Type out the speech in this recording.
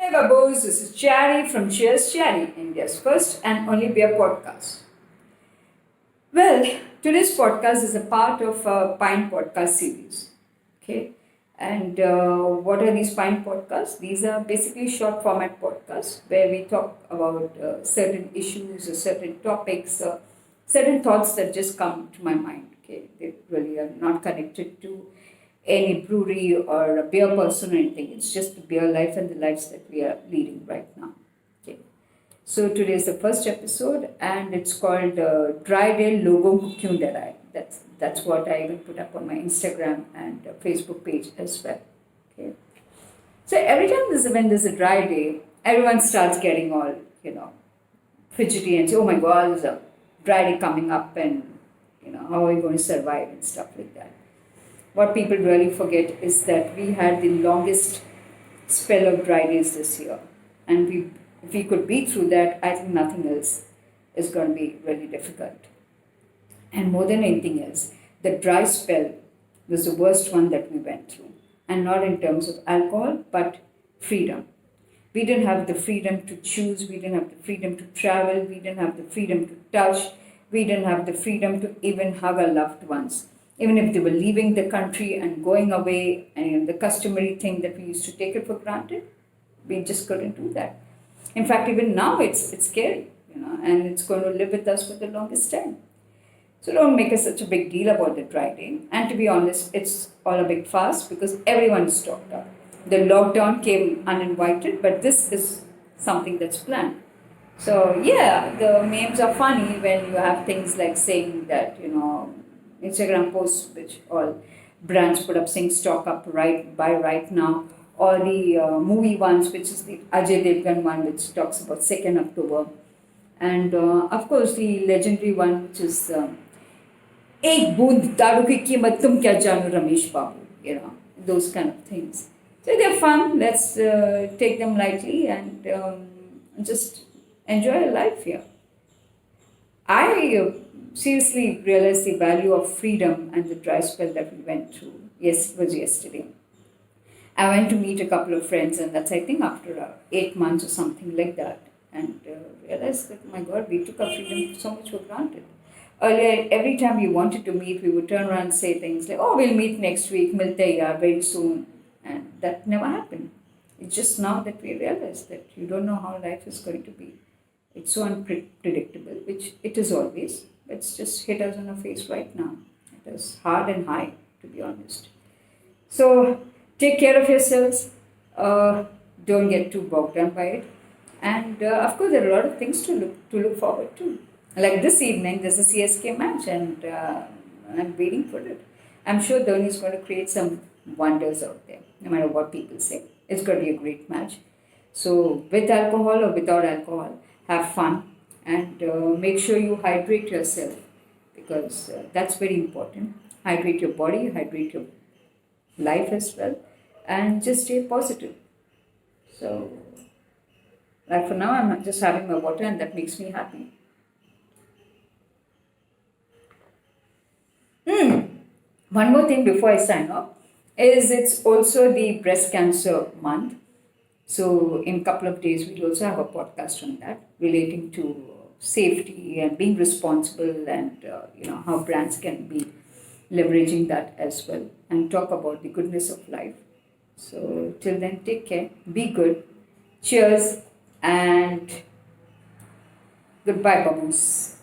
Hey Babos, this is Chatty from Cheerschatty, India's first and only beer podcast. Well, today's podcast is a part of a Pint podcast series. Okay, and what are these Pint podcasts? These are basically short format podcasts where we talk about certain issues or certain topics, certain thoughts that just come to my mind. Okay, they really are not connected to any brewery or a beer person or anything. It's just the beer life and the lives that we are leading right now. Okay. So today is the first episode, and it's called Dry Day Logo Ko Kyun Darai. That's what I even put up on my Instagram and Facebook page as well. Okay. So every time when there's a dry day, everyone starts getting all fidgety and say, "Oh my God, there's a dry day coming up, and how are we going to survive and stuff like that." What people really forget is that we had the longest spell of dry days this year. And if we could be through that, I think nothing else is going to be really difficult. And more than anything else, the dry spell was the worst one that we went through. And not in terms of alcohol, but freedom. We didn't have the freedom to choose, we didn't have the freedom to travel, we didn't have the freedom to touch, we didn't have the freedom to even hug our loved ones. Even if they were leaving the country and going away, and the customary thing that we used to take it for granted, we just couldn't do that. In fact, even now it's scary, and it's going to live with us for the longest time. So don't make such a big deal about the dry day. And to be honest, it's all a big farce because everyone is stocked up. The lockdown came uninvited, but this is something that's planned. So yeah, the memes are funny when you have things like saying that, Instagram posts which all brands put up saying stock up right now, or the movie ones, which is the Ajay Devgan one, which talks about 2nd October, and of course the legendary one, which is एक बूंद दारू की कीमत तुम क्या जानो रमेश बाबू, those kind of things. So they're fun. Let's take them lightly and just enjoy life here. I seriously realized the value of freedom and the dry spell that we went through. Yes, it was yesterday. I went to meet a couple of friends, and that's, I think, after 8 months or something like that, and realized that, my God, we took our freedom so much for granted. Earlier, every time we wanted to meet, we would turn around and say things like, "Oh, we'll meet next week, milte yaar, very soon," and that never happened. It's just now that we realize that you don't know how life is going to be. It's so unpredictable, which it is always. It's just hit us on our face right now. It is hard and high, to be honest. So take care of yourselves. Don't get too bogged down by it. And of course, there are a lot of things to look forward to. Like this evening, there's a CSK match, and I'm waiting for it. I'm sure Dhoni is going to create some wonders out there, no matter what people say. It's going to be a great match. So with alcohol or without alcohol, have fun, and make sure you hydrate yourself, because that's very important. Hydrate your body, hydrate your life as well, and just stay positive. So, like for now, I'm just having my water, and that makes me happy. One more thing before I sign off is it's also the breast cancer month. So in a couple of days, we'll also have a podcast on that relating to safety and being responsible, and how brands can be leveraging that as well, and talk about the goodness of life. So till then, take care, be good, cheers, and goodbye, babus.